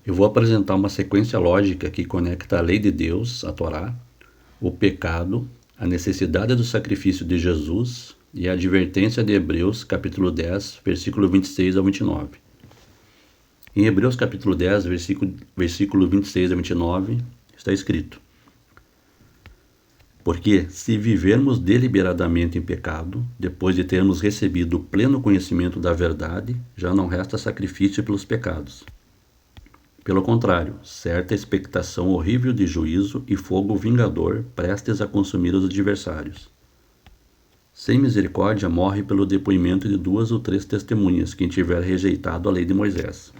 Eu vou apresentar uma sequência lógica que conecta a lei de Deus, a Torá, o pecado, a necessidade do sacrifício de Jesus e a advertência de Hebreus, capítulo 10, versículo 26 ao 29. Em Hebreus, capítulo 10, versículo 26 a 29, está escrito: Porque, se vivermos deliberadamente em pecado, depois de termos recebido o pleno conhecimento da verdade, já não resta sacrifício pelos pecados. Pelo contrário, certa expectação horrível de juízo e fogo vingador prestes a consumir os adversários. Sem misericórdia morre pelo depoimento de 2 ou 3 testemunhas quem tiver rejeitado a lei de Moisés.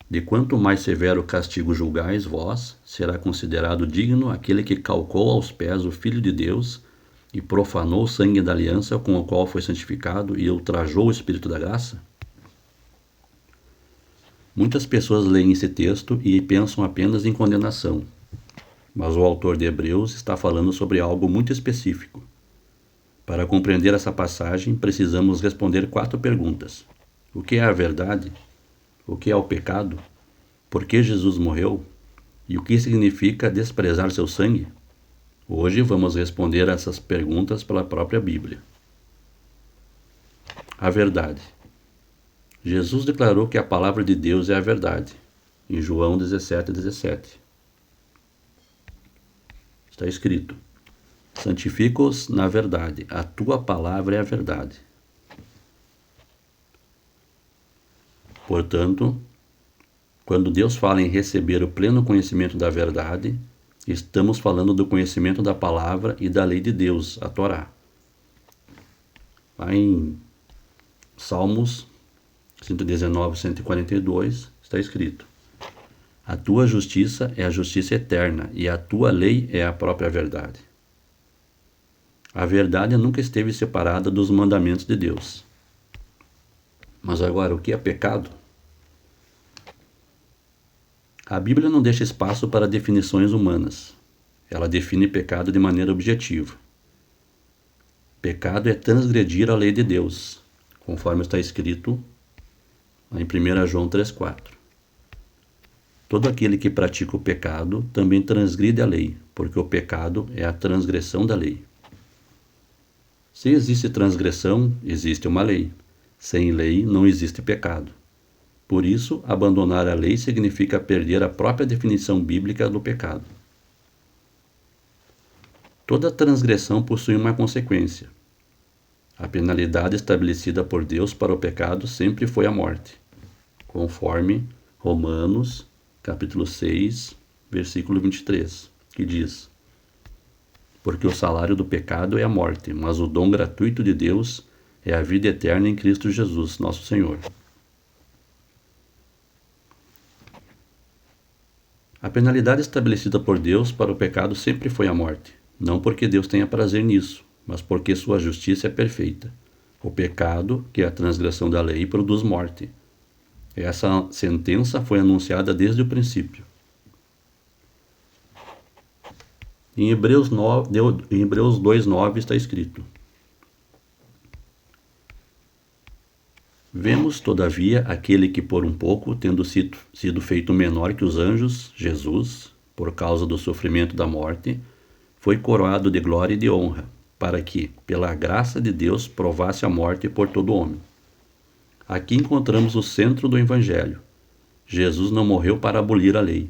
De quanto mais severo castigo julgais vós, será considerado digno aquele que calcou aos pés o Filho de Deus e profanou o sangue da aliança com o qual foi santificado e ultrajou o Espírito da graça? Muitas pessoas leem esse texto e pensam apenas em condenação, mas o autor de Hebreus está falando sobre algo muito específico. Para compreender essa passagem, precisamos responder 4 perguntas. O que é a verdade? O que é o pecado? Por que Jesus morreu? E o que significa desprezar seu sangue? Hoje vamos responder essas perguntas pela própria Bíblia. A verdade. Jesus declarou que a palavra de Deus é a verdade, em João 17:17. Está escrito: Santifica-os na verdade, a tua palavra é a verdade. Portanto, quando Deus fala em receber o pleno conhecimento da verdade, estamos falando do conhecimento da palavra e da lei de Deus, a Torá. Lá em Salmos 119, 142, está escrito: A tua justiça é a justiça eterna e a tua lei é a própria verdade. A verdade nunca esteve separada dos mandamentos de Deus. Mas agora, o que é pecado? A Bíblia não deixa espaço para definições humanas. Ela define pecado de maneira objetiva. Pecado é transgredir a lei de Deus, conforme está escrito em 1 João 3,4. Todo aquele que pratica o pecado também transgride a lei, porque o pecado é a transgressão da lei. Se existe transgressão, existe uma lei. Sem lei, não existe pecado. Por isso, abandonar a lei significa perder a própria definição bíblica do pecado. Toda transgressão possui uma consequência. A penalidade estabelecida por Deus para o pecado sempre foi a morte, conforme Romanos, capítulo 6, versículo 23, que diz: Porque o salário do pecado é a morte, mas o dom gratuito de Deus é a vida eterna em Cristo Jesus, nosso Senhor. A penalidade estabelecida por Deus para o pecado sempre foi a morte, não porque Deus tenha prazer nisso, mas porque sua justiça é perfeita. O pecado, que é a transgressão da lei, produz morte. Essa sentença foi anunciada desde o princípio. Em Hebreus 2,9 está escrito: Vemos, todavia, aquele que por um pouco, tendo sido feito menor que os anjos, Jesus, por causa do sofrimento da morte, foi coroado de glória e de honra, para que, pela graça de Deus, provasse a morte por todo homem. Aqui encontramos o centro do Evangelho. Jesus não morreu para abolir a lei.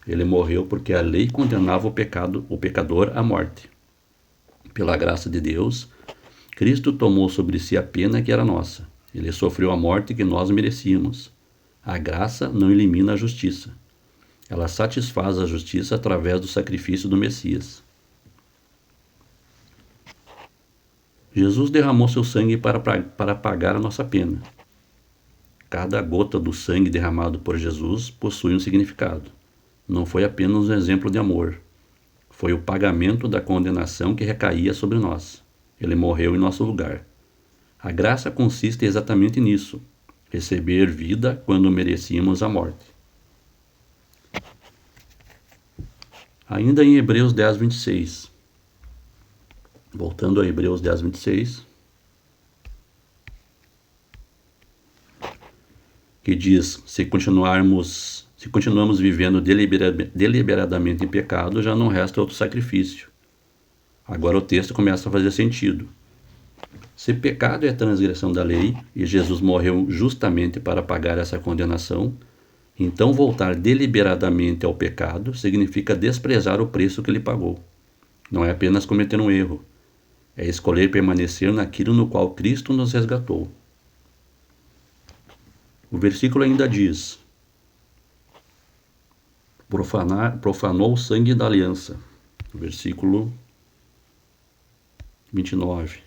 Ele morreu porque a lei condenava o pecador à morte. Pela graça de Deus, Cristo tomou sobre si a pena que era nossa. Ele sofreu a morte que nós merecíamos. A graça não elimina a justiça. Ela satisfaz a justiça através do sacrifício do Messias. Jesus derramou seu sangue para pagar a nossa pena. Cada gota do sangue derramado por Jesus possui um significado. Não foi apenas um exemplo de amor. Foi o pagamento da condenação que recaía sobre nós. Ele morreu em nosso lugar. A graça consiste exatamente nisso: receber vida quando merecíamos a morte. Ainda em Hebreus 10, 26. Voltando a Hebreus 10, 26. que diz: se continuamos vivendo deliberadamente em pecado, já não resta outro sacrifício. Agora o texto começa a fazer sentido. Se pecado é transgressão da lei e Jesus morreu justamente para pagar essa condenação, então voltar deliberadamente ao pecado significa desprezar o preço que ele pagou. Não é apenas cometer um erro, é escolher permanecer naquilo no qual Cristo nos resgatou. O versículo ainda diz: profanou o sangue da aliança. Versículo 29.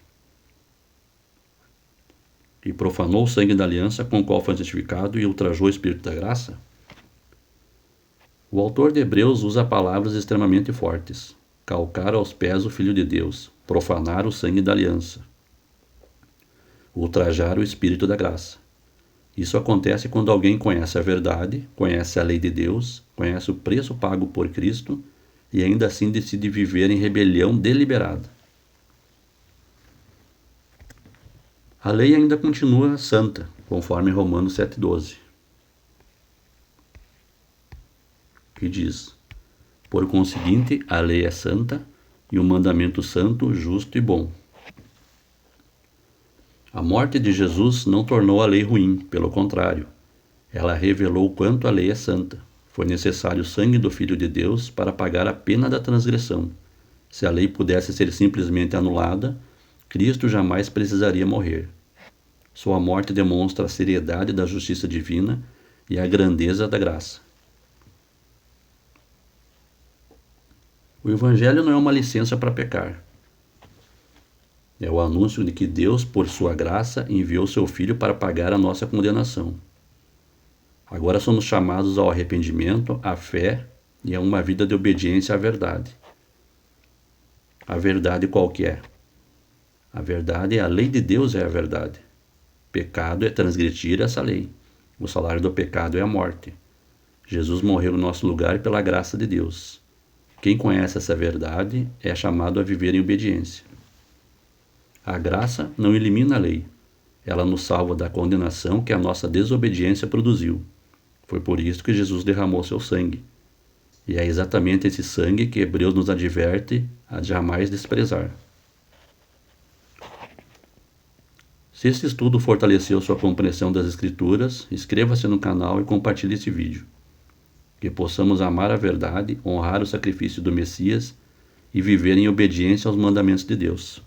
E profanou o sangue da aliança com o qual foi santificado e ultrajou o Espírito da graça? O autor de Hebreus usa palavras extremamente fortes: calcar aos pés o Filho de Deus, profanar o sangue da aliança, ultrajar o Espírito da graça. Isso acontece quando alguém conhece a verdade, conhece a lei de Deus, conhece o preço pago por Cristo e ainda assim decide viver em rebelião deliberada. A lei ainda continua santa, conforme Romanos 7,12, que diz: por conseguinte, a lei é santa e o mandamento santo, justo e bom. A morte de Jesus não tornou a lei ruim, pelo contrário, ela revelou o quanto a lei é santa. Foi necessário o sangue do Filho de Deus para pagar a pena da transgressão. Se a lei pudesse ser simplesmente anulada, Cristo jamais precisaria morrer. Sua morte demonstra a seriedade da justiça divina e a grandeza da graça. O Evangelho não é uma licença para pecar. É o anúncio de que Deus, por sua graça, enviou seu Filho para pagar a nossa condenação. Agora somos chamados ao arrependimento, à fé e a uma vida de obediência à verdade. A verdade qual que é? A verdade é a lei de Deus, é a verdade. Pecado é transgredir essa lei. O salário do pecado é a morte. Jesus morreu no nosso lugar pela graça de Deus. Quem conhece essa verdade é chamado a viver em obediência. A graça não elimina a lei. Ela nos salva da condenação que a nossa desobediência produziu. Foi por isso que Jesus derramou seu sangue. E é exatamente esse sangue que Hebreus nos adverte a jamais desprezar. Se este estudo fortaleceu sua compreensão das Escrituras, inscreva-se no canal e compartilhe esse vídeo. Que possamos amar a verdade, honrar o sacrifício do Messias e viver em obediência aos mandamentos de Deus.